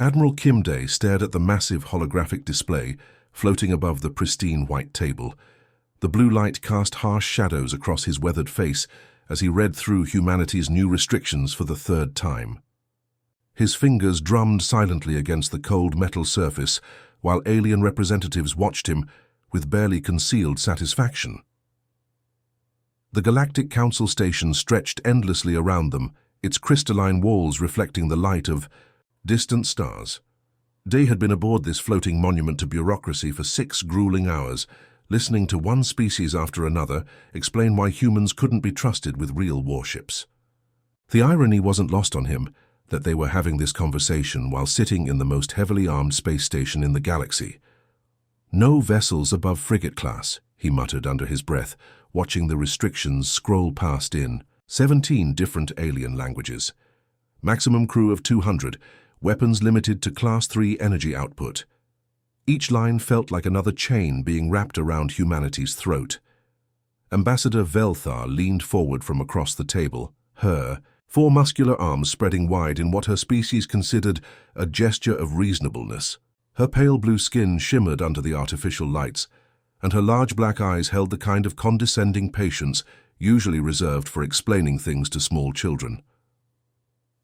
Admiral Kim Day stared at the massive holographic display floating above the pristine white table. The blue light cast harsh shadows across his weathered face as he read through humanity's new restrictions for the third time. His fingers drummed silently against the cold metal surface while alien representatives watched him with barely concealed satisfaction. The Galactic Council station stretched endlessly around them, its crystalline walls reflecting the light of distant stars. Day had been aboard this floating monument to bureaucracy for 6 grueling hours, listening to one species after another explain why humans couldn't be trusted with real warships. The irony wasn't lost on him that they were having this conversation while sitting in the most heavily armed space station in the galaxy. "No vessels above frigate class," he muttered under his breath, watching the restrictions scroll past in 17 different alien languages. Maximum crew of 200, weapons limited to Class 3 energy output. Each line felt like another chain being wrapped around humanity's throat. Ambassador Velthar leaned forward from across the table, her 4 muscular arms spreading wide in what her species considered a gesture of reasonableness. Her pale blue skin shimmered under the artificial lights, and her large black eyes held the kind of condescending patience usually reserved for explaining things to small children.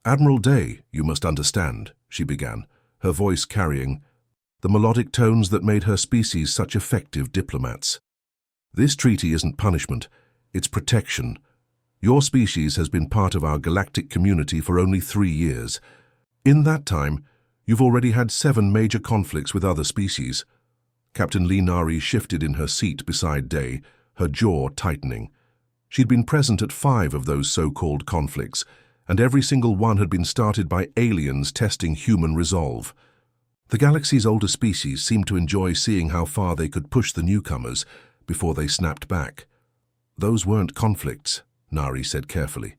"Admiral Day, you must understand," she began, her voice carrying the melodic tones that made her species such effective diplomats. "This treaty isn't punishment, it's protection. Your species has been part of our galactic community for only 3 years. In that time, you've already had 7 major conflicts with other species." Captain Linari shifted in her seat beside Day, her jaw tightening. She'd been present at 5 of those so-called conflicts, and every single one had been started by aliens testing human resolve. The galaxy's older species seemed to enjoy seeing how far they could push the newcomers before they snapped back. "Those weren't conflicts," Nari said carefully,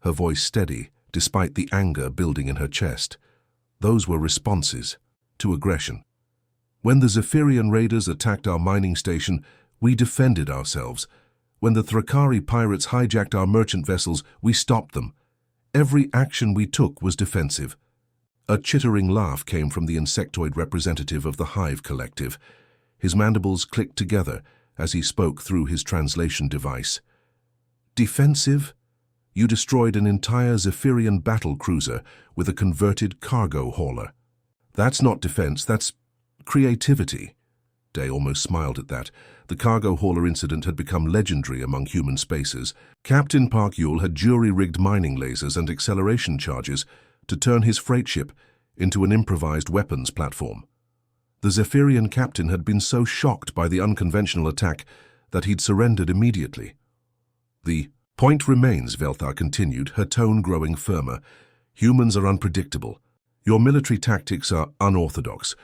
her voice steady despite the anger building in her chest. "Those were responses to aggression. When the Zephyrian raiders attacked our mining station, we defended ourselves. When the Thrakari pirates hijacked our merchant vessels, we stopped them. Every action we took was defensive." A chittering laugh came from the insectoid representative of the Hive Collective. His mandibles clicked together as he spoke through his translation device. "Defensive? You destroyed an entire Zephyrian battle cruiser with a converted cargo hauler. That's not defense, that's creativity." Day almost smiled at that. The cargo hauler incident had become legendary among human spacers. Captain Park Yule had jury-rigged mining lasers and acceleration charges to turn his freight ship into an improvised weapons platform. The Zephyrian captain had been so shocked by the unconventional attack that he'd surrendered immediately. "The point remains," Velthar continued, her tone growing firmer. "Humans are unpredictable. Your military tactics are unorthodox.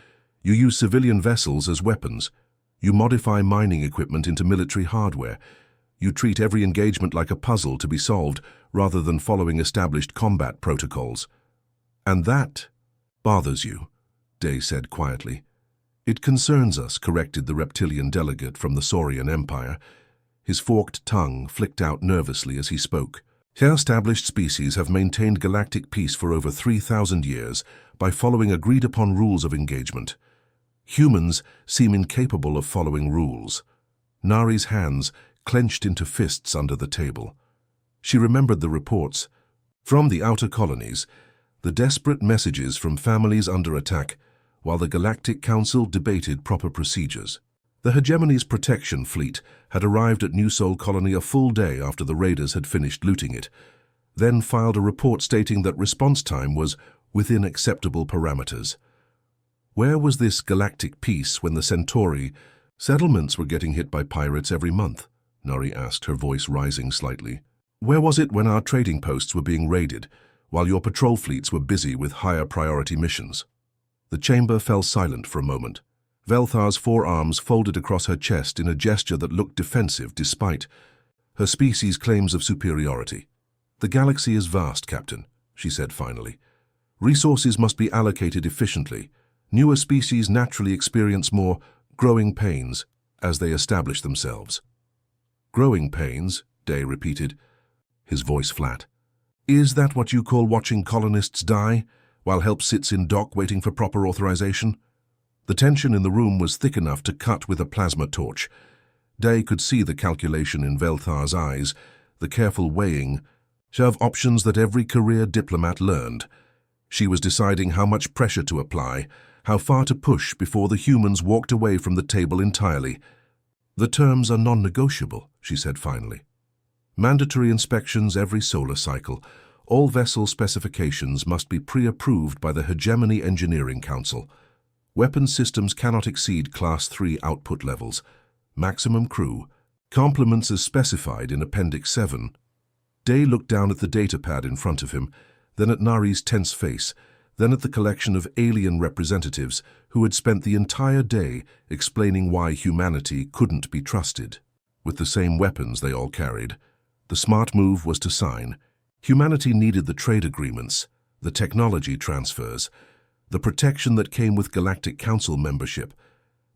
You use civilian vessels as weapons. You modify mining equipment into military hardware. You treat every engagement like a puzzle to be solved rather than following established combat protocols. And that bothers you," Day said quietly. "It concerns us," corrected the reptilian delegate from the Saurian Empire. His forked tongue flicked out nervously as he spoke. "Established species have maintained galactic peace for over 3,000 years by following agreed-upon rules of engagement. Humans seem incapable of following rules." Nari's hands clenched into fists under the table. She remembered the reports from the outer colonies, the desperate messages from families under attack, while the Galactic Council debated proper procedures. The hegemony's protection fleet had arrived at New Sol Colony a full day after the raiders had finished looting it, then filed a report stating that response time was within acceptable parameters. Where was this galactic peace when the Centauri settlements were getting hit by pirates every month? Nari asked, her voice rising slightly. "Where was it when our trading posts were being raided, while your patrol fleets were busy with higher priority missions?" The chamber fell silent for a moment. Velthar's forearms folded across her chest in a gesture that looked defensive despite her species' claims of superiority. "The galaxy is vast, Captain," she said finally. "Resources must be allocated efficiently. Newer species naturally experience more growing pains as they establish themselves." "Growing pains," Day repeated, his voice flat. "Is that what you call watching colonists die? while help sits in dock waiting for proper authorization? The tension in the room was thick enough to cut with a plasma torch. Day could see the calculation in Velthar's eyes, the careful weighing of options that every career diplomat learned. She was deciding how much pressure to apply, how far to push before the humans walked away from the table entirely. "The terms are non-negotiable," she said finally. "Mandatory inspections every solar cycle. All vessel specifications must be pre-approved by the Hegemony Engineering Council. Weapon systems cannot exceed Class 3 output levels. Maximum crew. Complements as specified in Appendix 7. Day looked down at the datapad in front of him, then at Nari's tense face, then at the collection of alien representatives who had spent the entire day explaining why humanity couldn't be trusted. With the same weapons they all carried, the smart move was to sign. Humanity needed the trade agreements, the technology transfers, the protection that came with Galactic Council membership.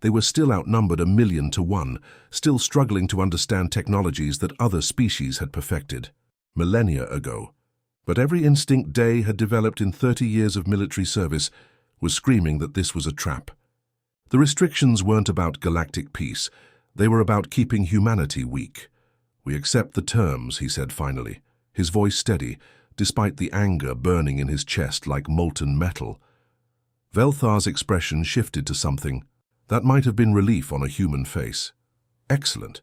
They were still outnumbered 1,000,000 to 1, still struggling to understand technologies that other species had perfected millennia ago. But every instinct Day had developed in 30 years of military service was screaming that this was a trap. The restrictions weren't about galactic peace. They were about keeping humanity weak. "We accept the terms," he said finally, his voice steady, despite the anger burning in his chest like molten metal. Velthar's expression shifted to something that might have been relief on a human face. "Excellent.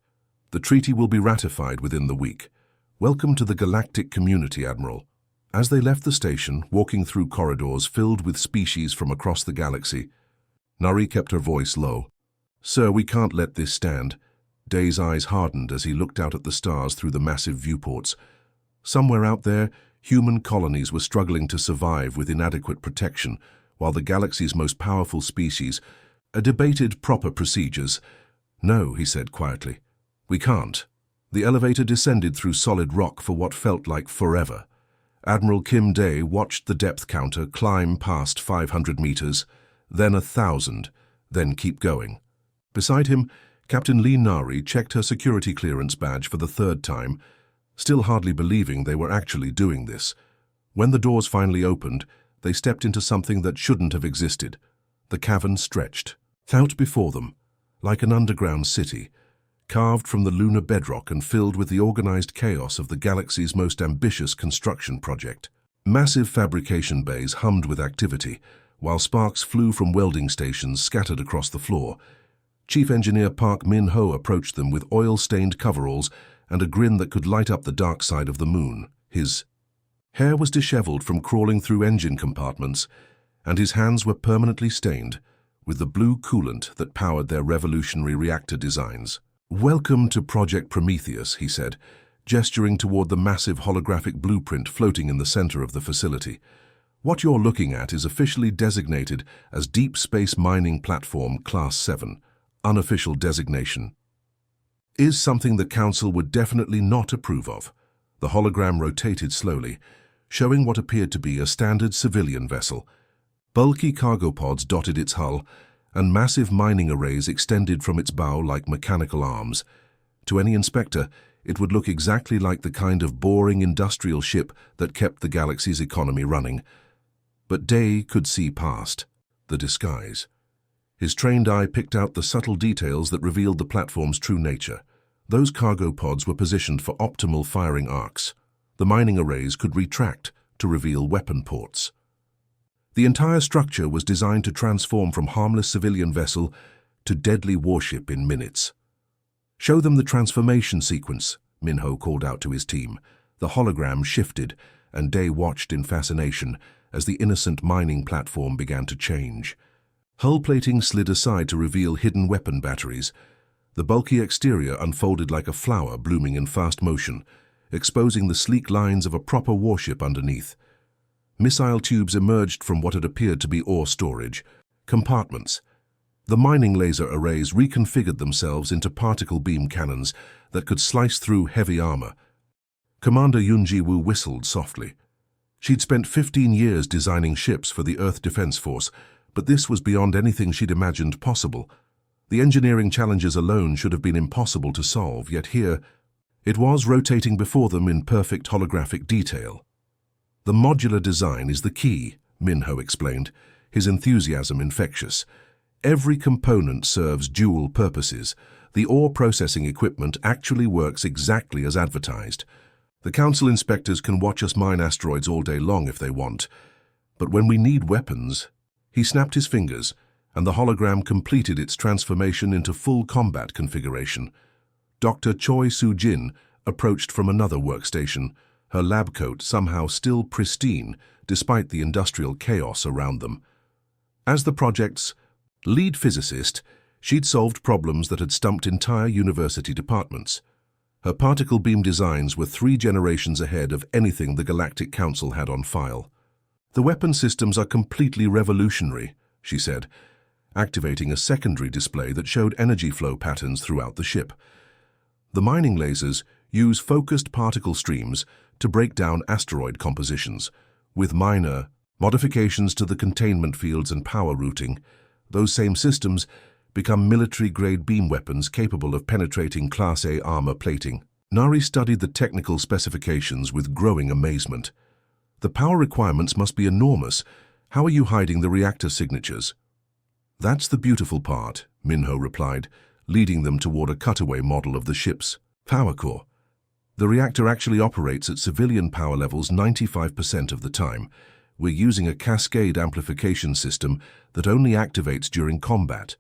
The treaty will be ratified within the week. Welcome to the galactic community, Admiral." As they left the station, walking through corridors filled with species from across the galaxy, Nari kept her voice low. "Sir, we can't let this stand." Day's eyes hardened as he looked out at the stars through the massive viewports. Somewhere out there, human colonies were struggling to survive with inadequate protection, while the galaxy's most powerful species debated proper procedures. "No," he said quietly. "We can't." The elevator descended through solid rock for what felt like forever. Admiral Kim Day watched the depth counter climb past 500 meters, then 1,000, then keep going. Beside him, Captain Lee Nari checked her security clearance badge for the third time, still hardly believing they were actually doing this. When the doors finally opened, they stepped into something that shouldn't have existed. The cavern stretched out before them, like an underground city, carved from the lunar bedrock and filled with the organized chaos of the galaxy's most ambitious construction project. Massive fabrication bays hummed with activity, while sparks flew from welding stations scattered across the floor. Chief Engineer Park Min-ho approached them with oil-stained coveralls and a grin that could light up the dark side of the moon. His hair was disheveled from crawling through engine compartments, and his hands were permanently stained with the blue coolant that powered their revolutionary reactor designs. "Welcome to Project Prometheus," he said, gesturing toward the massive holographic blueprint floating in the center of the facility. "What you're looking at is officially designated as Deep Space Mining Platform Class 7. Unofficial designation is something the Council would definitely not approve of." The hologram rotated slowly, showing what appeared to be a standard civilian vessel. Bulky cargo pods dotted its hull, and massive mining arrays extended from its bow like mechanical arms. To any inspector, it would look exactly like the kind of boring industrial ship that kept the galaxy's economy running. But Day could see past the disguise. His trained eye picked out the subtle details that revealed the platform's true nature. Those cargo pods were positioned for optimal firing arcs. The mining arrays could retract to reveal weapon ports. The entire structure was designed to transform from harmless civilian vessel to deadly warship in minutes. "Show them the transformation sequence," Min-ho called out to his team. The hologram shifted, and Day watched in fascination as the innocent mining platform began to change. Hull plating slid aside to reveal hidden weapon batteries. The bulky exterior unfolded like a flower blooming in fast motion, exposing the sleek lines of a proper warship underneath. Missile tubes emerged from what had appeared to be ore storage compartments. The mining laser arrays reconfigured themselves into particle beam cannons that could slice through heavy armor. Commander Yunji-woo whistled softly. She'd spent 15 years designing ships for the Earth Defense Force, but this was beyond anything she'd imagined possible. The engineering challenges alone should have been impossible to solve, yet here it was, rotating before them in perfect holographic detail. "The modular design is the key," Minho explained, his enthusiasm infectious. Every component serves dual purposes. The ore processing equipment actually works exactly as advertised. The Council inspectors can watch us mine asteroids all day long if they want. But when we need weapons... He snapped his fingers, and the hologram completed its transformation into full combat configuration. Dr. Choi Soo-jin approached from another workstation, her lab coat somehow still pristine despite the industrial chaos around them. As the project's lead physicist, she'd solved problems that had stumped entire university departments. Her particle beam designs were 3 generations ahead of anything the Galactic Council had on file. "The weapon systems are completely revolutionary," she said, activating a secondary display that showed energy flow patterns throughout the ship. "The mining lasers use focused particle streams to break down asteroid compositions. With minor modifications to the containment fields and power routing, those same systems become military-grade beam weapons capable of penetrating Class A armor plating." Nari studied the technical specifications with growing amazement. "The power requirements must be enormous. How are you hiding the reactor signatures?" "That's the beautiful part," Minho replied, leading them toward a cutaway model of the ship's power core. "The reactor actually operates at civilian power levels 95% of the time. We're using a cascade amplification system that only activates during combat.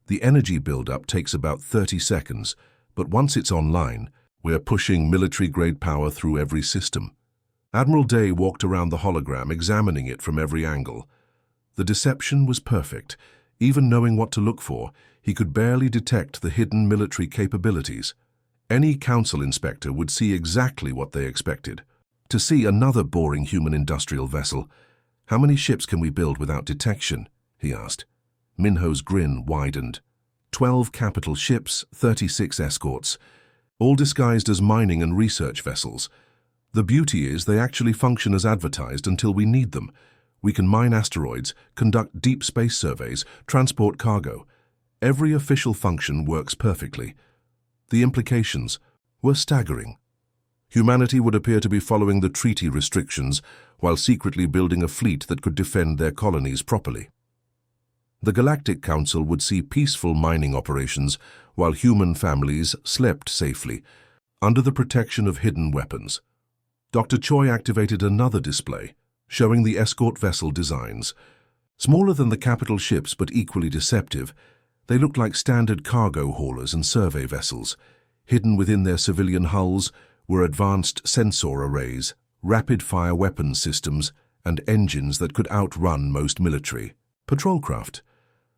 The energy buildup takes about 30 seconds, but once it's online, we're pushing military-grade power through every system." Admiral Day walked around the hologram, examining it from every angle. The deception was perfect. Even knowing what to look for, he could barely detect the hidden military capabilities. Any council inspector would see exactly what they expected. To see another boring human industrial vessel. "How many ships can we build without detection?" he asked. Minho's grin widened. 12 capital ships, 36 escorts, all disguised as mining and research vessels. The beauty is they actually function as advertised until we need them. We can mine asteroids, conduct deep space surveys, transport cargo. Every official function works perfectly. The implications were staggering. Humanity would appear to be following the treaty restrictions while secretly building a fleet that could defend their colonies properly. The Galactic Council would see peaceful mining operations while human families slept safely, under the protection of hidden weapons. Dr. Choi activated another display, showing the escort vessel designs. Smaller than the capital ships but equally deceptive, they looked like standard cargo haulers and survey vessels. Hidden within their civilian hulls were advanced sensor arrays, rapid-fire weapons systems, and engines that could outrun most military patrol craft.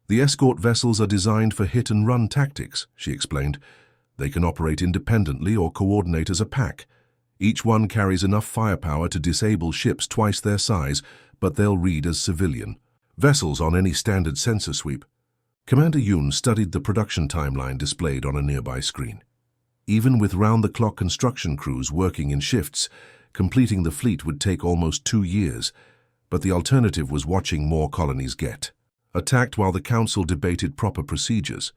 "The escort vessels are designed for hit-and-run tactics," she explained. "They can operate independently or coordinate as a pack. Each one carries enough firepower to disable ships twice their size, but they'll read as civilian vessels on any standard sensor sweep." Commander Yoon studied the production timeline displayed on a nearby screen. Even with round-the-clock construction crews working in shifts, completing the fleet would take almost 2 years, but the alternative was watching more colonies get attacked while the Council debated proper procedures.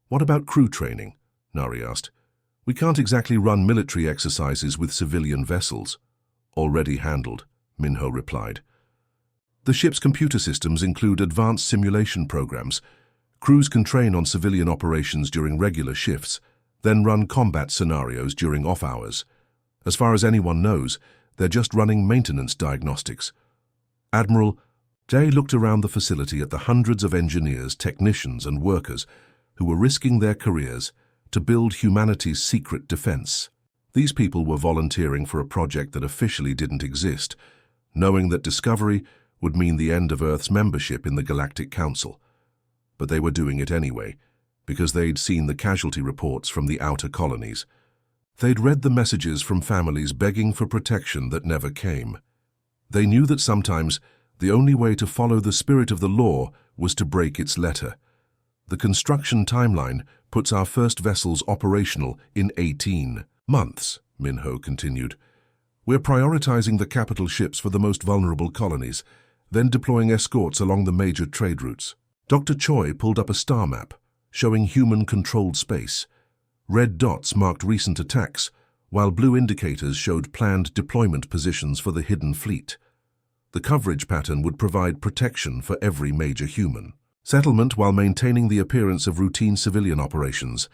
"What about crew training?" Nari asked. "We can't exactly run military exercises with civilian vessels." "Already handled," Minho replied. "The ship's computer systems include advanced simulation programs. Crews can train on civilian operations during regular shifts, then run combat scenarios during off hours. As far as anyone knows, they're just running maintenance diagnostics." Admiral Day looked around the facility at the hundreds of engineers, technicians, and workers who were risking their careers to build humanity's secret defense. These people were volunteering for a project that officially didn't exist, knowing that discovery would mean the end of Earth's membership in the Galactic Council. But they were doing it anyway, because they'd seen the casualty reports from the outer colonies. They'd read the messages from families begging for protection that never came. They knew that sometimes the only way to follow the spirit of the law was to break its letter. "The construction timeline puts our first vessels operational in 18 months, Minho continued. "We're prioritizing the capital ships for the most vulnerable colonies, then deploying escorts along the major trade routes." Dr. Choi pulled up a star map, showing human-controlled space. Red dots marked recent attacks, while blue indicators showed planned deployment positions for the hidden fleet. The coverage pattern would provide protection for every major human. Settlement while maintaining the appearance of routine civilian operations.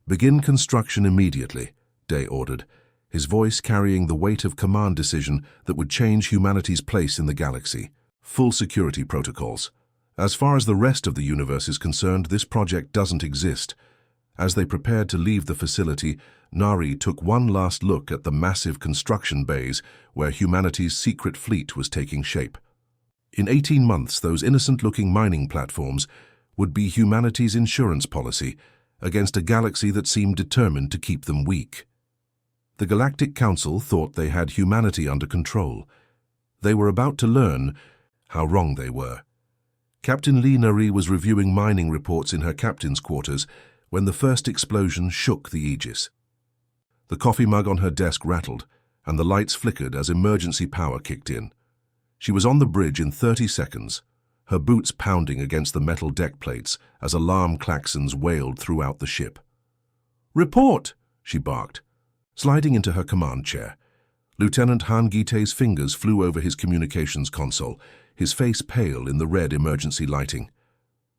Begin construction immediately, Day ordered, his voice carrying the weight of command decision that would change humanity's place in the galaxy. Full security protocols. As far as the rest of the universe is concerned, this project doesn't exist. As they prepared to leave the facility, Nari took one last look at the massive construction bays where humanity's secret fleet was taking shape. In 18 months, those innocent-looking mining platforms would be humanity's insurance policy against a galaxy that seemed determined to keep them weak. The Galactic Council thought they had humanity under control. They were about to learn how wrong they were. Captain Lee Nari was reviewing mining reports in her captain's quarters when the first explosion shook the Aegis. The coffee mug on her desk rattled, and the lights flickered as emergency power kicked in. She was on the bridge in 30 seconds, her boots pounding against the metal deck plates as alarm klaxons wailed throughout the ship. "Report!" she barked, sliding into her command chair. Lieutenant Han Gite's fingers flew over his communications console, his face pale in the red emergency lighting.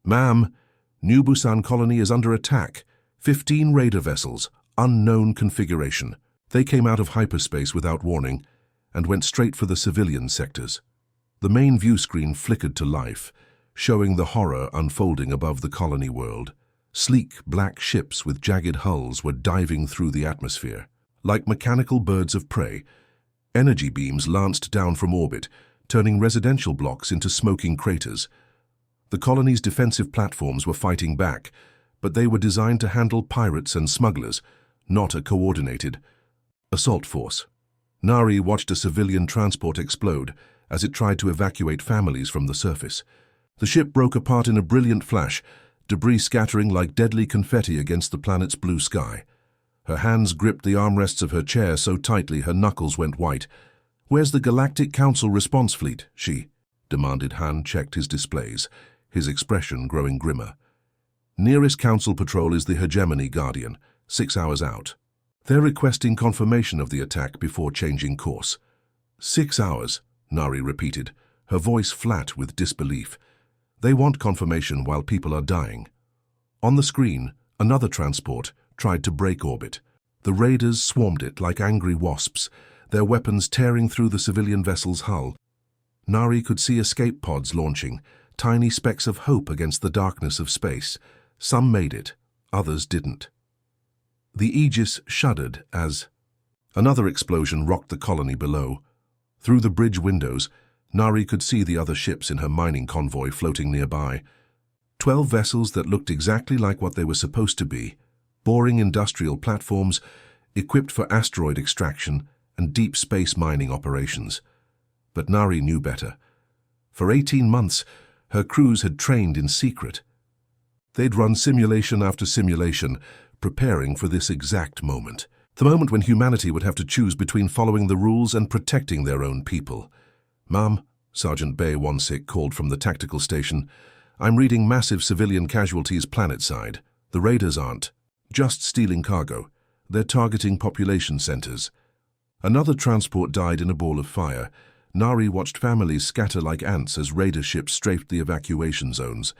"Ma'am, New Busan colony is under attack. 15 raider vessels, unknown configuration. They came out of hyperspace without warning and went straight for the civilian sectors." The main view screen flickered to life, showing the horror unfolding above the colony world. Sleek, black ships with jagged hulls were diving through the atmosphere. Like mechanical birds of prey, energy beams lanced down from orbit, turning residential blocks into smoking craters. The colony's defensive platforms were fighting back, but they were designed to handle pirates and smugglers, not a coordinated assault force. Nari watched a civilian transport explode as it tried to evacuate families from the surface. The ship broke apart in a brilliant flash, debris scattering like deadly confetti against the planet's blue sky. Her hands gripped the armrests of her chair so tightly her knuckles went white. "Where's the Galactic Council response fleet?" she demanded. Han checked his displays, his expression growing grimmer. "Nearest Council patrol is the Hegemony Guardian, 6 hours out. They're requesting confirmation of the attack before changing course." 6 hours, Nari repeated, her voice flat with disbelief. "They want confirmation while people are dying." On the screen, another transport tried to break orbit. The raiders swarmed it like angry wasps, their weapons tearing through the civilian vessel's hull. Nari could see escape pods launching, tiny specks of hope against the darkness of space. Some made it, others didn't. The Aegis shuddered as another explosion rocked the colony below. Through the bridge windows, Nari could see the other ships in her mining convoy floating nearby. 12 vessels that looked exactly like what they were supposed to be, boring industrial platforms equipped for asteroid extraction and deep space mining operations. But Nari knew better. For 18 months, her crews had trained in secret. They'd run simulation after simulation, preparing for this exact moment. The moment when humanity would have to choose between following the rules and protecting their own people. "Ma'am," Sergeant Bay Wansik called from the tactical station, "I'm reading massive civilian casualties planetside. The raiders aren't just stealing cargo. They're targeting population centers." Another transport died in a ball of fire. Nari watched families scatter like ants as raider ships strafed the evacuation zones.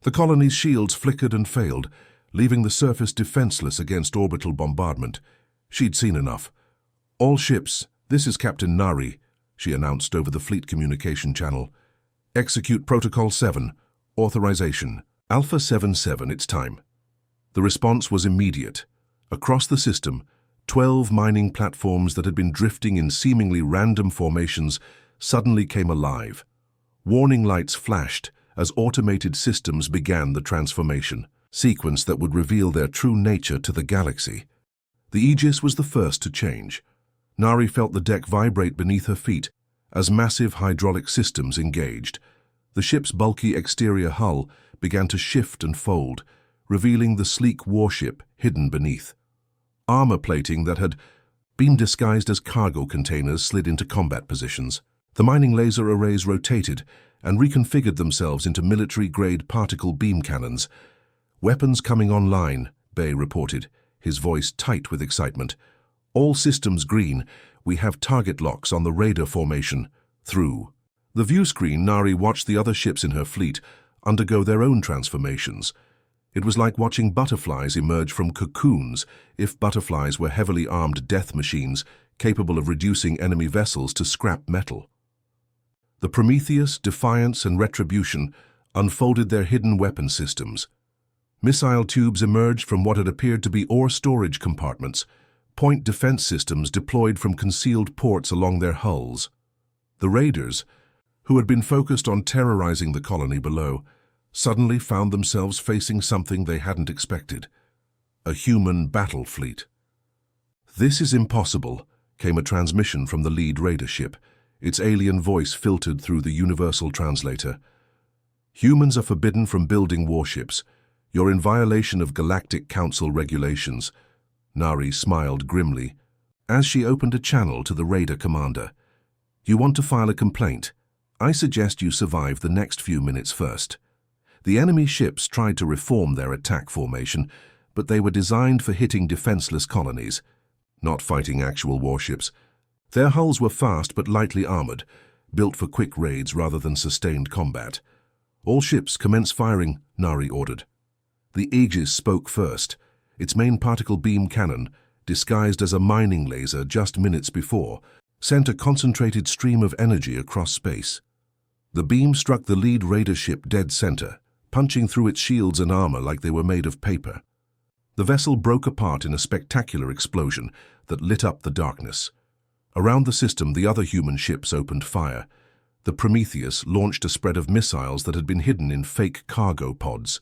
The colony's shields flickered and failed, leaving the surface defenseless against orbital bombardment. She'd seen enough. "All ships, this is Captain Nari," she announced over the fleet communication channel. "Execute Protocol 7. Authorization. Alpha 77, it's time." The response was immediate. Across the system, 12 mining platforms that had been drifting in seemingly random formations suddenly came alive. Warning lights flashed as automated systems began the transformation sequence that would reveal their true nature to the galaxy. The Aegis was the first to change. Nari felt the deck vibrate beneath her feet as massive hydraulic systems engaged. The ship's bulky exterior hull began to shift and fold, revealing the sleek warship hidden beneath. Armor plating that had been disguised as cargo containers slid into combat positions. The mining laser arrays rotated and reconfigured themselves into military-grade particle beam cannons. "Weapons coming online," Bay reported, his voice tight with excitement. "All systems green. We have target locks on the raider formation. Through." The view screen, Nari watched the other ships in her fleet undergo their own transformations. It was like watching butterflies emerge from cocoons, if butterflies were heavily armed death machines capable of reducing enemy vessels to scrap metal. The Prometheus, Defiance, and Retribution unfolded their hidden weapon systems. Missile tubes emerged from what had appeared to be ore storage compartments, point defense systems deployed from concealed ports along their hulls. The raiders, who had been focused on terrorizing the colony below, suddenly found themselves facing something they hadn't expected: a human battle fleet. "This is impossible," came a transmission from the lead raider ship, its alien voice filtered through the universal translator. "Humans are forbidden from building warships. You're in violation of Galactic Council regulations." Nari smiled grimly as she opened a channel to the raider commander. "You want to file a complaint? I suggest you survive the next few minutes first." The enemy ships tried to reform their attack formation, but they were designed for hitting defenseless colonies, not fighting actual warships. Their hulls were fast but lightly armored, built for quick raids rather than sustained combat. "All ships commence firing," Nari ordered. The Aegis spoke first. Its main particle beam cannon, disguised as a mining laser just minutes before, sent a concentrated stream of energy across space. The beam struck the lead raider ship dead center, punching through its shields and armor like they were made of paper. The vessel broke apart in a spectacular explosion that lit up the darkness. Around the system, the other human ships opened fire. The Prometheus launched a spread of missiles that had been hidden in fake cargo pods.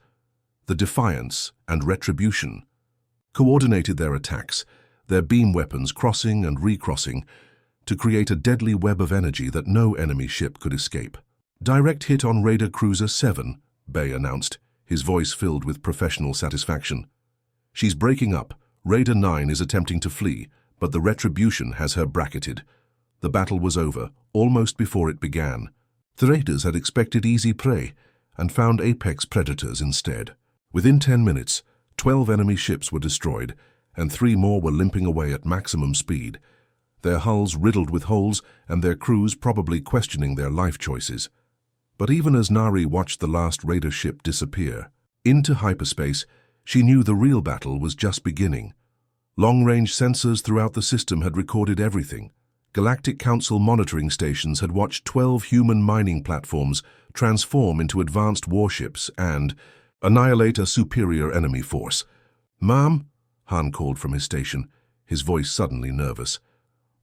The Defiance and Retribution coordinated their attacks, their beam weapons crossing and recrossing, to create a deadly web of energy that no enemy ship could escape. "Direct hit on Raider Cruiser 7, Bay announced, his voice filled with professional satisfaction. "She's breaking up. Raider 9 is attempting to flee, but the Retribution has her bracketed." The battle was over, almost before it began. The raiders had expected easy prey and found apex predators instead. Within 10 minutes, 12 enemy ships were destroyed, and 3 more were limping away at maximum speed, their hulls riddled with holes and their crews probably questioning their life choices. But even as Nari watched the last raider ship disappear into hyperspace, she knew the real battle was just beginning. Long-range sensors throughout the system had recorded everything. Galactic Council monitoring stations had watched 12 human mining platforms transform into advanced warships and annihilate a superior enemy force. "Ma'am," Han called from his station, his voice suddenly nervous.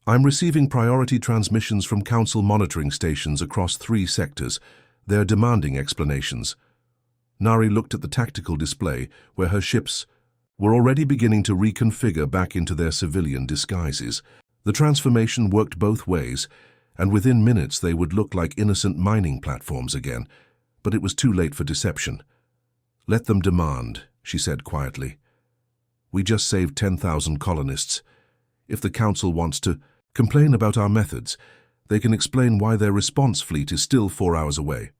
"I'm receiving priority transmissions from Council monitoring stations across 3 sectors. They're demanding explanations." Nari looked at the tactical display where her ships were already beginning to reconfigure back into their civilian disguises. The transformation worked both ways, and within minutes they would look like innocent mining platforms again, but it was too late for deception. "Let them demand," she said quietly. "We just saved 10,000 colonists. If the Council wants to complain about our methods, they can explain why their response fleet is still 4 hours away."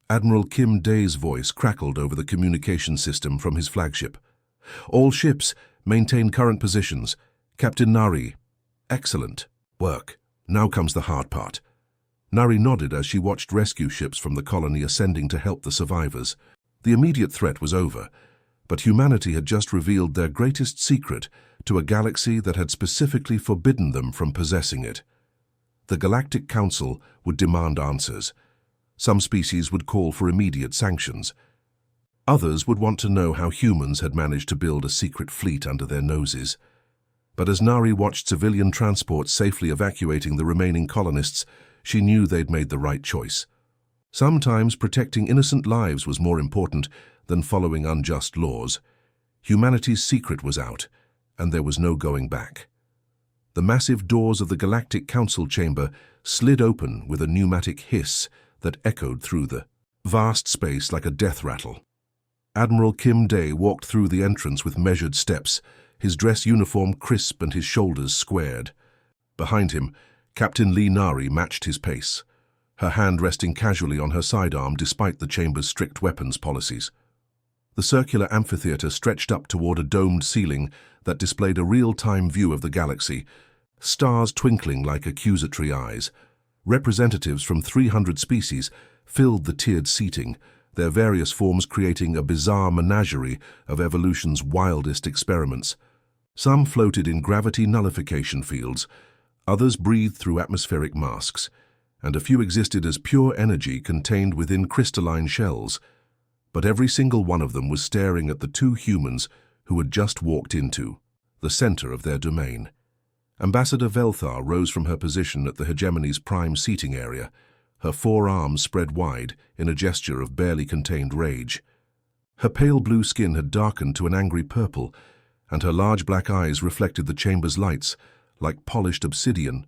Admiral Kim Day's voice crackled over the communication system from his flagship. "All ships maintain current positions. Captain Nari, excellent work. Now comes the hard part." Nari nodded as she watched rescue ships from the colony ascending to help the survivors. The immediate threat was over, but humanity had just revealed their greatest secret to a galaxy that had specifically forbidden them from possessing it. The Galactic Council would demand answers. Some species would call for immediate sanctions. Others would want to know how humans had managed to build a secret fleet under their noses. But as Nari watched civilian transports safely evacuating the remaining colonists, she knew they'd made the right choice. Sometimes protecting innocent lives was more important than following unjust laws. Humanity's secret was out, and there was no going back. The massive doors of the Galactic Council chamber slid open with a pneumatic hiss that echoed through the vast space like a death rattle. Admiral Kim Day walked through the entrance with measured steps, his dress uniform crisp and his shoulders squared. Behind him, Captain Lee Nari matched his pace, her hand resting casually on her sidearm despite the chamber's strict weapons policies. The circular amphitheater stretched up toward a domed ceiling that displayed a real-time view of the galaxy, stars twinkling like accusatory eyes. Representatives from 300 species filled the tiered seating, their various forms creating a bizarre menagerie of evolution's wildest experiments. Some floated in gravity nullification fields, others breathed through atmospheric masks, and a few existed as pure energy contained within crystalline shells. But every single one of them was staring at the two humans who had just walked into the center of their domain. Ambassador Velthar rose from her position at the hegemony's prime seating area, her forearms spread wide in a gesture of barely contained rage. Her pale blue skin had darkened to an angry purple, and her large black eyes reflected the chamber's lights like polished obsidian.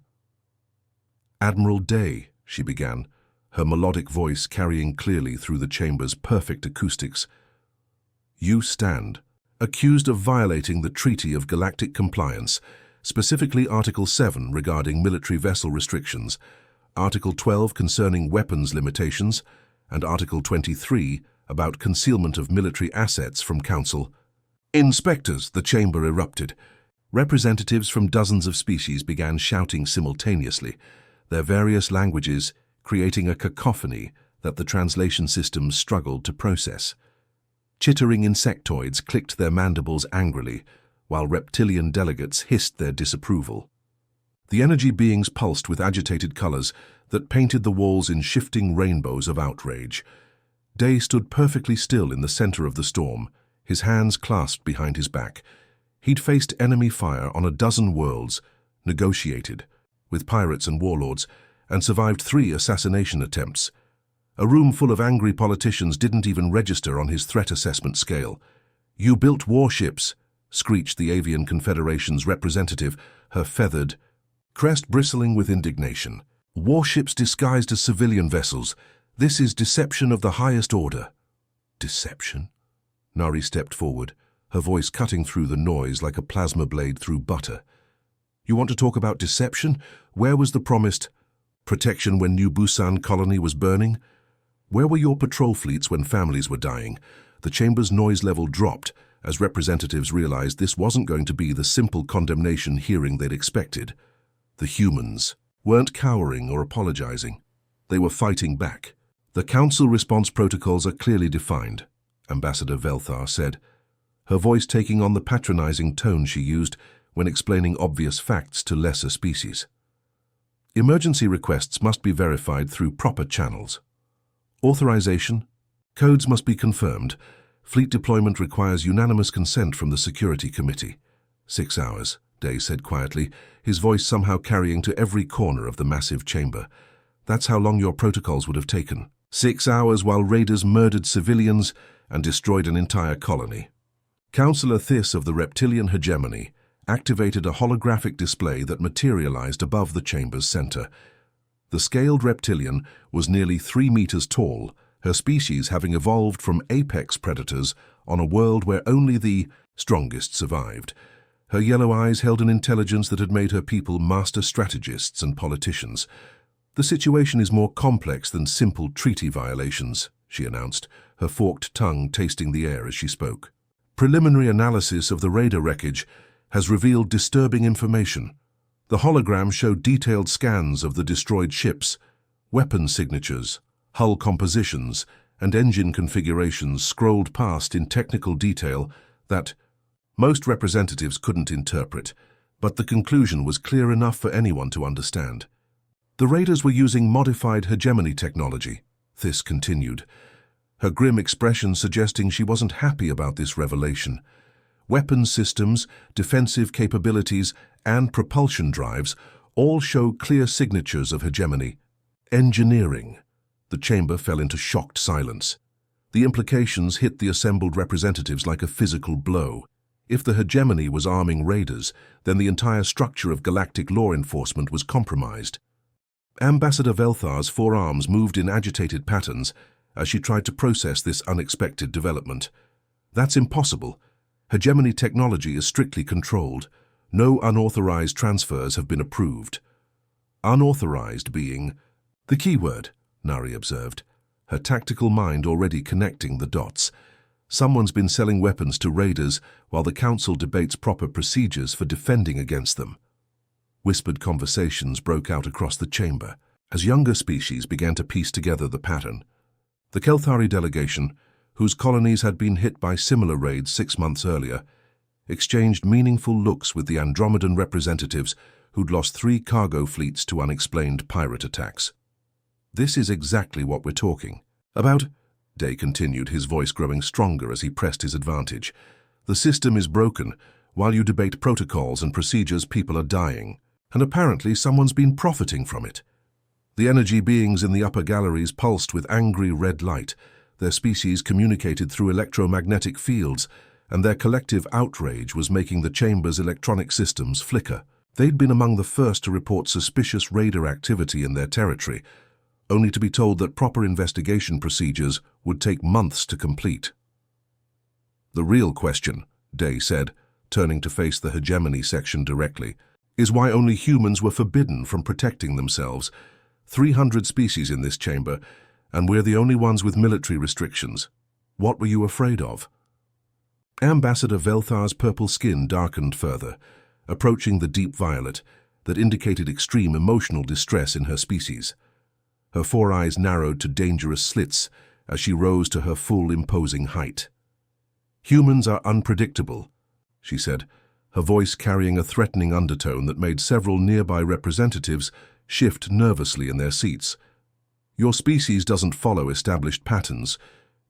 "Admiral Day," she began, her melodic voice carrying clearly through the chamber's perfect acoustics. "You stand accused of violating the Treaty of Galactic Compliance, specifically Article 7 regarding military vessel restrictions, Article 12 concerning weapons limitations, and Article 23 about concealment of military assets from Council." "Inspectors!" the chamber erupted. Representatives from dozens of species began shouting simultaneously, their various languages creating a cacophony that the translation systems struggled to process. Chittering insectoids clicked their mandibles angrily, while reptilian delegates hissed their disapproval. The energy beings pulsed with agitated colors that painted the walls in shifting rainbows of outrage. Day stood perfectly still in the center of the storm, his hands clasped behind his back. He'd faced enemy fire on a dozen worlds, negotiated with pirates and warlords, and survived 3 assassination attempts. A room full of angry politicians didn't even register on his threat assessment scale. "You built warships," screeched the Avian Confederation's representative, her feathered crest bristling with indignation. "Warships disguised as civilian vessels. This is deception of the highest order." "Deception?" Nari stepped forward, her voice cutting through the noise like a plasma blade through butter. "You want to talk about deception? Where was the promised protection when New Busan colony was burning? Where were your patrol fleets when families were dying?" The chamber's noise level dropped as representatives realized this wasn't going to be the simple condemnation hearing they'd expected. The humans weren't cowering or apologizing. They were fighting back. "The Council response protocols are clearly defined," Ambassador Velthar said, her voice taking on the patronizing tone she used when explaining obvious facts to lesser species. "Emergency requests must be verified through proper channels. Authorization? Codes must be confirmed. Fleet deployment requires unanimous consent from the Security Committee." 6 hours, Day said quietly, his voice somehow carrying to every corner of the massive chamber. "That's how long your protocols would have taken. 6 hours while raiders murdered civilians and destroyed an entire colony." Councillor Thys of the Reptilian Hegemony activated a holographic display that materialized above the chamber's center. The scaled reptilian was nearly 3 meters tall, her species having evolved from apex predators on a world where only the strongest survived. Her yellow eyes held an intelligence that had made her people master strategists and politicians. "The situation is more complex than simple treaty violations," she announced, her forked tongue tasting the air as she spoke. "Preliminary analysis of the raider wreckage has revealed disturbing information. The hologram showed detailed scans of the destroyed ships, weapon signatures, hull compositions, and engine configurations scrolled past in technical detail that most representatives couldn't interpret, but the conclusion was clear enough for anyone to understand. The raiders were using modified hegemony technology," Thys continued, her grim expression suggesting she wasn't happy about this revelation. "Weapons systems, defensive capabilities, and propulsion drives all show clear signatures of hegemony. Engineering." The chamber fell into shocked silence. The implications hit the assembled representatives like a physical blow. If the hegemony was arming raiders, then the entire structure of galactic law enforcement was compromised. Ambassador Velthar's forearms moved in agitated patterns as she tried to process this unexpected development. "That's impossible. Hegemony technology is strictly controlled. No unauthorized transfers have been approved." "Unauthorized" being the key word, Nari observed, her tactical mind already connecting the dots. Someone's been selling weapons to raiders while the Council debates proper procedures for defending against them. Whispered conversations broke out across the chamber. as younger species began to piece together the pattern. The Kelthari delegation, whose colonies had been hit by similar raids 6 months earlier, exchanged meaningful looks with the Andromedan representatives who'd lost 3 cargo fleets to unexplained pirate attacks. "This is exactly what we're talking about," Day continued, his voice growing stronger as he pressed his advantage. "The system is broken. While you debate protocols and procedures, people are dying. And apparently someone's been profiting from it." The energy beings in the upper galleries pulsed with angry red light. Their species communicated through electromagnetic fields, and their collective outrage was making the chamber's electronic systems flicker. They'd been among the first to report suspicious raider activity in their territory, only to be told that proper investigation procedures would take months to complete. "The real question," Day said, turning to face the hegemony section directly, "is why only humans were forbidden from protecting themselves. 300 species in this chamber, and we're the only ones with military restrictions. What were you afraid of?" Ambassador Velthar's purple skin darkened further, approaching the deep violet that indicated extreme emotional distress in her species. Her 4 eyes narrowed to dangerous slits as she rose to her full, imposing height. "Humans are unpredictable," she said, her voice carrying a threatening undertone that made several nearby representatives shift nervously in their seats. "Your species doesn't follow established patterns.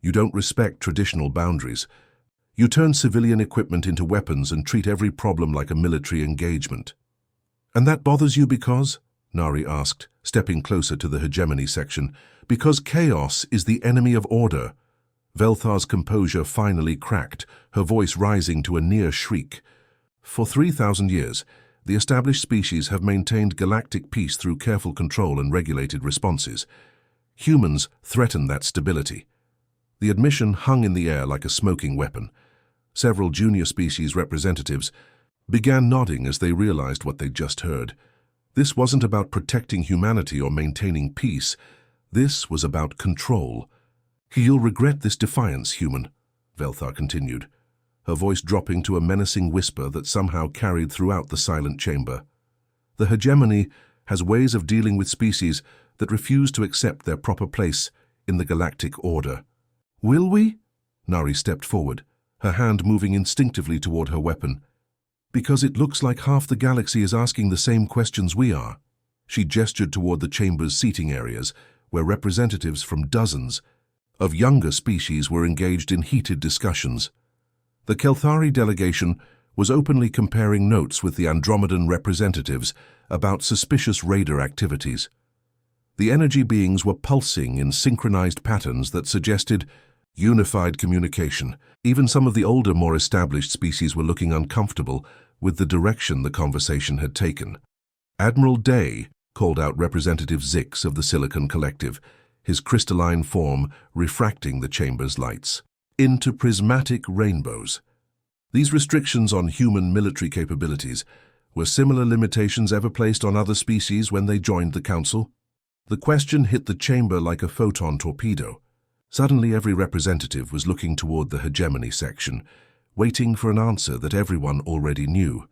You don't respect traditional boundaries. You turn civilian equipment into weapons and treat every problem like a military engagement." "And that bothers you because?" Nari asked, stepping closer to the hegemony section. "Because chaos is the enemy of order." Velthar's composure finally cracked, her voice rising to a near shriek. "For 3,000 years, the established species have maintained galactic peace through careful control and regulated responses. Humans threaten that stability." The admission hung in the air like a smoking weapon. Several junior species representatives began nodding as they realized what they'd just heard. This wasn't about protecting humanity or maintaining peace. This was about control. "You'll regret this defiance, human," Velthar continued, her voice dropping to a menacing whisper that somehow carried throughout the silent chamber. "The hegemony has ways of dealing with species that refuse to accept their proper place in the galactic order." "Will we?" Nari stepped forward, her hand moving instinctively toward her weapon. "Because it looks like half the galaxy is asking the same questions we are." She gestured toward the chamber's seating areas, where representatives from dozens of younger species were engaged in heated discussions. The Kelthari delegation was openly comparing notes with the Andromedan representatives about suspicious raider activities. The energy beings were pulsing in synchronized patterns that suggested unified communication. Even some of the older, more established species were looking uncomfortable with the direction the conversation had taken. Admiral Day called out Representative Zix of the Silicon Collective, his crystalline form refracting the chamber's lights into prismatic rainbows. These restrictions on human military capabilities were similar limitations ever placed on other species when they joined the Council. The question hit the chamber like a photon torpedo. Suddenly every representative was looking toward the hegemony section, waiting for an answer that everyone already knew.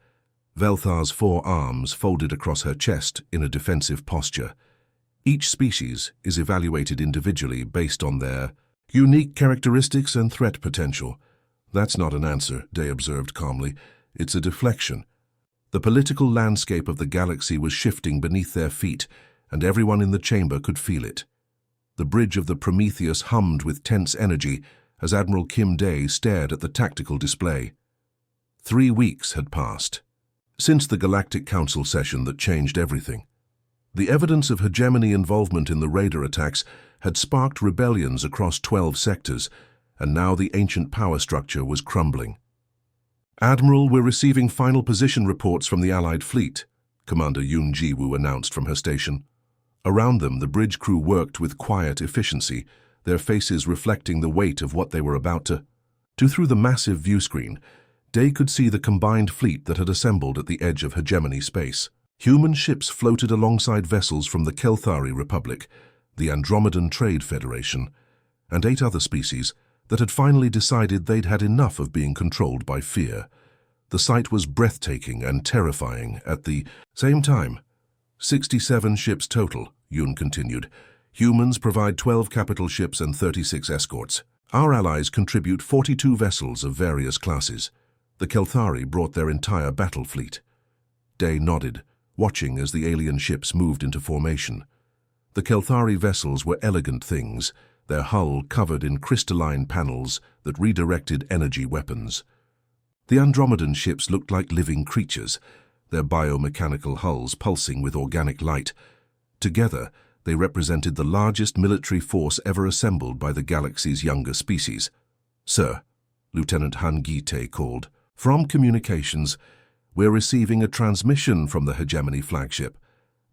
Velthar's 4 arms folded across her chest in a defensive posture. Each species is evaluated individually based on their unique characteristics and threat potential. "That's not an answer," Day observed calmly. "It's a deflection." The political landscape of the galaxy was shifting beneath their feet, and everyone in the chamber could feel it. The bridge of the Prometheus hummed with tense energy as Admiral Kim Day stared at the tactical display. 3 weeks had passed since the Galactic Council session that changed everything. The evidence of hegemony involvement in the raider attacks had sparked rebellions across 12 sectors, and now the ancient power structure was crumbling. "Admiral, we're receiving final position reports from the Allied fleet," Commander Yoon Ji-woo announced from her station. Around them, the bridge crew worked with quiet efficiency, their faces reflecting the weight of what they were about to do. Through the massive viewscreen, Day could see the combined fleet that had assembled at the edge of hegemony space. Human ships floated alongside vessels from the Kelthari Republic, the Andromedan Trade Federation, and 8 other species that had finally decided they'd had enough of being controlled by fear. The sight was breathtaking and terrifying at the same time. 67 ships total, Yun continued. Humans provide 12 capital ships and 36 escorts. Our allies contribute 42 vessels of various classes. The Kelthari brought their entire battle fleet. Day nodded, watching as the alien ships moved into formation. The Kelthari vessels were elegant things, their hull covered in crystalline panels that redirected energy weapons. The Andromedan ships looked like living creatures, their biomechanical hulls pulsing with organic light. Together, they represented the largest military force ever assembled by the galaxy's younger species. "Sir," Lieutenant Han Gite called, "from communications, we're receiving a transmission from the Hegemony flagship.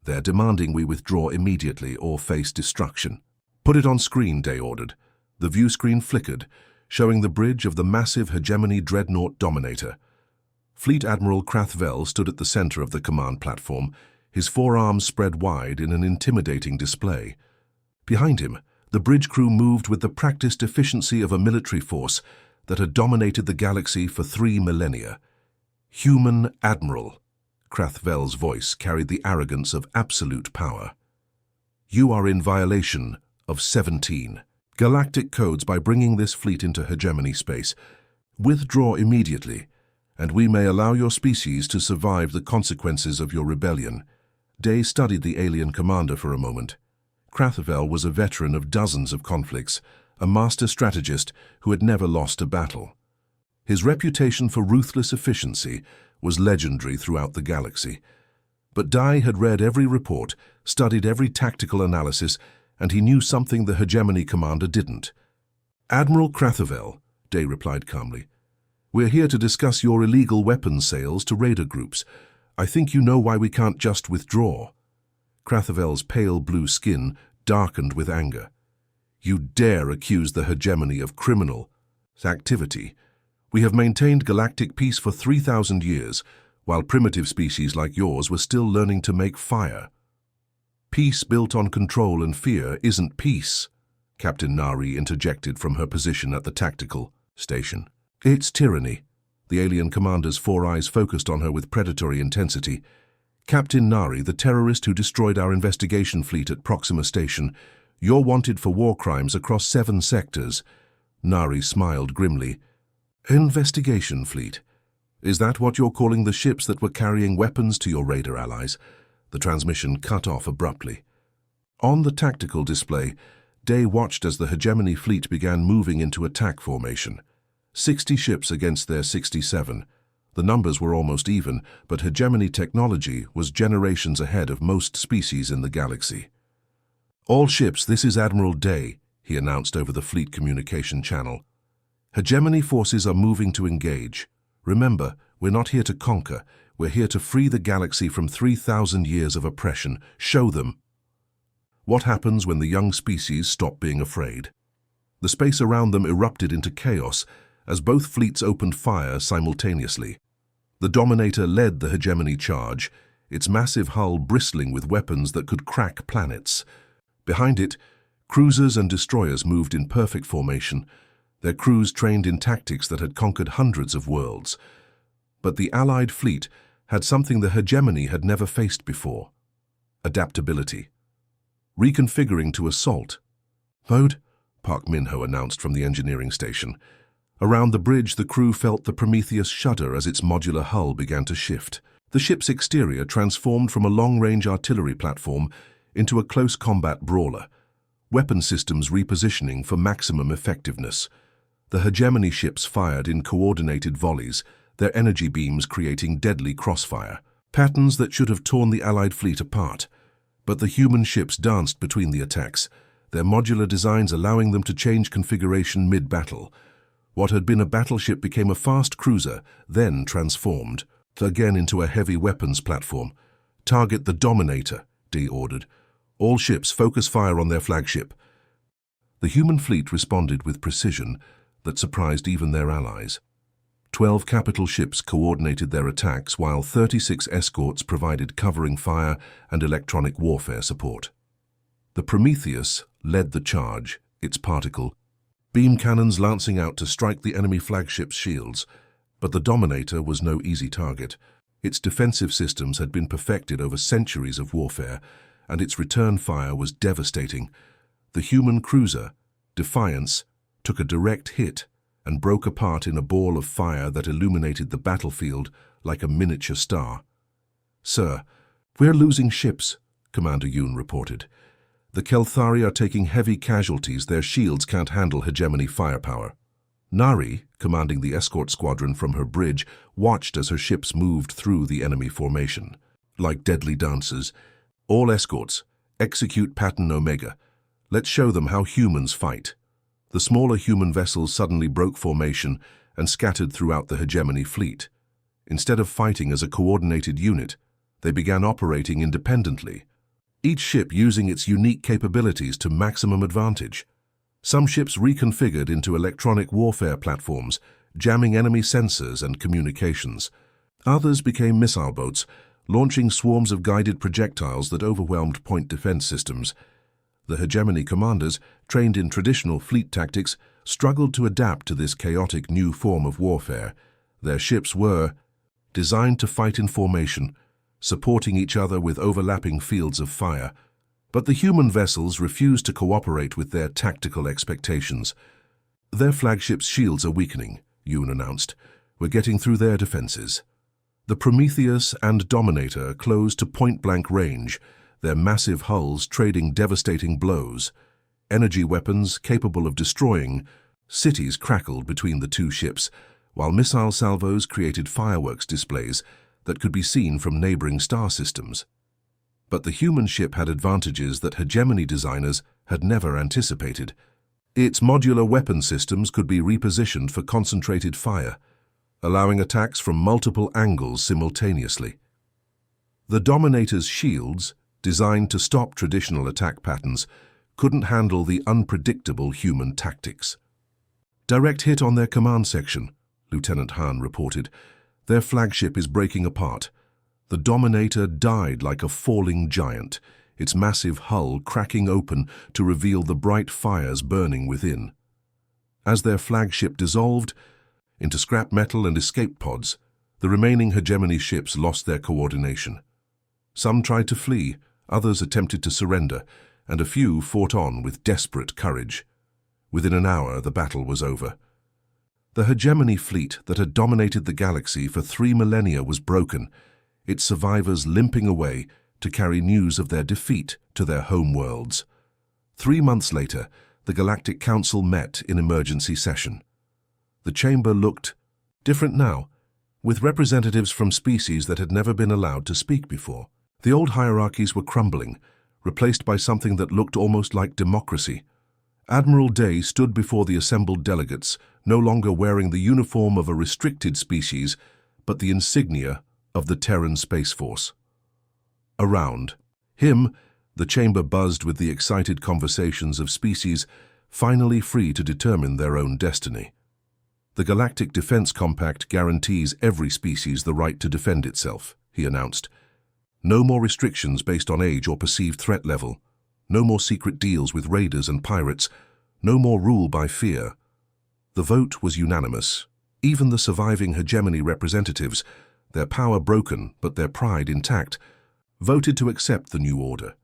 They're demanding we withdraw immediately or face destruction." "Put it on screen," Day ordered. The view screen flickered, showing the bridge of the massive Hegemony dreadnought Dominator. Fleet Admiral Krathvel stood at the center of the command platform, his forearms spread wide in an intimidating display. Behind him, the bridge crew moved with the practiced efficiency of a military force that had dominated the galaxy for 3 millennia. "Human Admiral," Krathvel's voice carried the arrogance of absolute power. "You are in violation of 17 galactic codes by bringing this fleet into Hegemony space. Withdraw immediately, and we may allow your species to survive the consequences of your rebellion." Day studied the alien commander for a moment. Krathvel was a veteran of dozens of conflicts, a master strategist who had never lost a battle. His reputation for ruthless efficiency was legendary throughout the galaxy. But Day had read every report, studied every tactical analysis, and he knew something the Hegemony commander didn't. "Admiral Krathvel," Day replied calmly, "we're here to discuss your illegal weapons sales to raider groups. I think you know why we can't just withdraw." Krathvel's pale blue skin darkened with anger. "You dare accuse the Hegemony of criminal activity? We have maintained galactic peace for 3,000 years, while primitive species like yours were still learning to make fire. Peace built on control and fear isn't peace," Captain Nari interjected from her position at the tactical station. "It's tyranny." The alien commander's 4 eyes focused on her with predatory intensity. "Captain Nari, the terrorist who destroyed our investigation fleet at Proxima Station, you're wanted for war crimes across 7 sectors." Nari smiled grimly. "Investigation fleet? Is that what you're calling the ships that were carrying weapons to your raider allies?" The transmission cut off abruptly. On the tactical display, Day watched as the Hegemony fleet began moving into attack formation. 60 ships against their 67. The numbers were almost even, but Hegemony technology was generations ahead of most species in the galaxy. "All ships, this is Admiral Day," he announced over the fleet communication channel. "Hegemony forces are moving to engage. Remember, we're not here to conquer. We're here to free the galaxy from 3,000 years of oppression. Show them." What happens when the young species stop being afraid? The space around them erupted into chaos as both fleets opened fire simultaneously. The Dominator led the Hegemony charge, its massive hull bristling with weapons that could crack planets. Behind it, cruisers and destroyers moved in perfect formation, their crews trained in tactics that had conquered hundreds of worlds. But the Allied fleet had something the Hegemony had never faced before: adaptability. Reconfiguring to assault mode, Park Minho announced from the engineering station. Around the bridge, the crew felt the Prometheus shudder as its modular hull began to shift. The ship's exterior transformed from a long-range artillery platform into a close combat brawler, weapon systems repositioning for maximum effectiveness. The Hegemony ships fired in coordinated volleys, their energy beams creating deadly crossfire, patterns that should have torn the Allied fleet apart. But the human ships danced between the attacks, their modular designs allowing them to change configuration mid-battle. What had been a battleship became a fast cruiser, then transformed, again into a heavy weapons platform. "Target the Dominator," D ordered. "All ships focus fire on their flagship." The human fleet responded with precision that surprised even their allies. 12 capital ships coordinated their attacks, while 36 escorts provided covering fire and electronic warfare support. The Prometheus led the charge, its particle beam cannons lancing out to strike the enemy flagship's shields. But the Dominator was no easy target. Its defensive systems had been perfected over centuries of warfare, and its return fire was devastating. The human cruiser, Defiance, took a direct hit and broke apart in a ball of fire that illuminated the battlefield like a miniature star. "Sir, we're losing ships," Commander Yoon reported. "The Kelthari are taking heavy casualties. Their shields can't handle hegemony firepower." Nari, commanding the escort squadron from her bridge, watched as her ships moved through the enemy formation. Like deadly dancers, "All escorts, execute pattern Omega. Let's show them how humans fight." The smaller human vessels suddenly broke formation and scattered throughout the hegemony fleet. Instead of fighting as a coordinated unit, they began operating independently, each ship using its unique capabilities to maximum advantage. Some ships reconfigured into electronic warfare platforms, jamming enemy sensors and communications. Others became missile boats, launching swarms of guided projectiles that overwhelmed point defense systems. The hegemony commanders, trained in traditional fleet tactics, struggled to adapt to this chaotic new form of warfare. Their ships were designed to fight in formation, supporting each other with overlapping fields of fire. But the human vessels refused to cooperate with their tactical expectations. "Their flagship's shields are weakening," Yoon announced. "We're getting through their defenses." The Prometheus and Dominator closed to point-blank range, their massive hulls trading devastating blows. Energy weapons capable of destroying cities crackled between the two ships, while missile salvos created fireworks displays that could be seen from neighboring star systems. But the human ship had advantages that hegemony designers had never anticipated. Its modular weapon systems could be repositioned for concentrated fire, allowing attacks from multiple angles simultaneously. The Dominator's shields, designed to stop traditional attack patterns, couldn't handle the unpredictable human tactics. "Direct hit on their command section," Lieutenant Han reported. "Their flagship is breaking apart." The Dominator died like a falling giant, its massive hull cracking open to reveal the bright fires burning within. As their flagship dissolved into scrap metal and escape pods, the remaining hegemony ships lost their coordination. Some tried to flee, others attempted to surrender, and a few fought on with desperate courage. Within an hour, the battle was over. The hegemony fleet that had dominated the galaxy for 3 millennia was broken, its survivors limping away to carry news of their defeat to their home worlds. 3 months later, the Galactic Council met in emergency session. The chamber looked different now, with representatives from species that had never been allowed to speak before. The old hierarchies were crumbling, replaced by something that looked almost like democracy. Admiral Day stood before the assembled delegates, no longer wearing the uniform of a restricted species, but the insignia of the Terran Space Force. Around him, the chamber buzzed with the excited conversations of species finally free to determine their own destiny. "The Galactic Defense Compact guarantees every species the right to defend itself," he announced. "No more restrictions based on age or perceived threat level. No more secret deals with raiders and pirates. No more rule by fear." The vote was unanimous. Even the surviving hegemony representatives, their power broken but their pride intact, voted to accept the new order.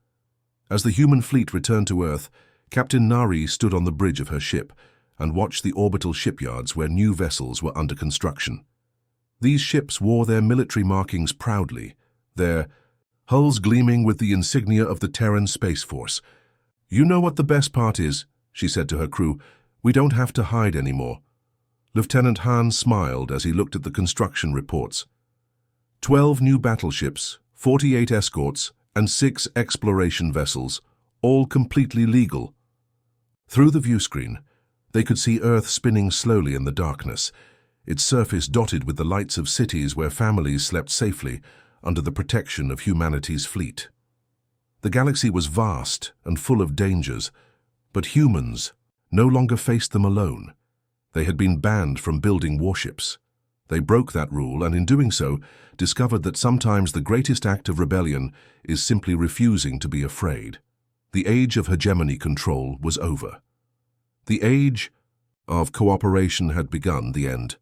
As the human fleet returned to Earth, Captain Nari stood on the bridge of her ship and watched the orbital shipyards where new vessels were under construction. These ships wore their military markings proudly, their hulls gleaming with the insignia of the Terran Space Force. "You know what the best part is," she said to her crew. "We don't have to hide anymore." Lieutenant Han smiled as he looked at the construction reports. 12 new battleships, 48 escorts, and 6 exploration vessels, all completely legal. Through the viewscreen, they could see Earth spinning slowly in the darkness, its surface dotted with the lights of cities where families slept safely under the protection of humanity's fleet. The galaxy was vast and full of dangers, but humans no longer faced them alone. They had been banned from building warships. They broke that rule and in doing so discovered that sometimes the greatest act of rebellion is simply refusing to be afraid. The age of hegemony control was over. The age of cooperation had begun, the end.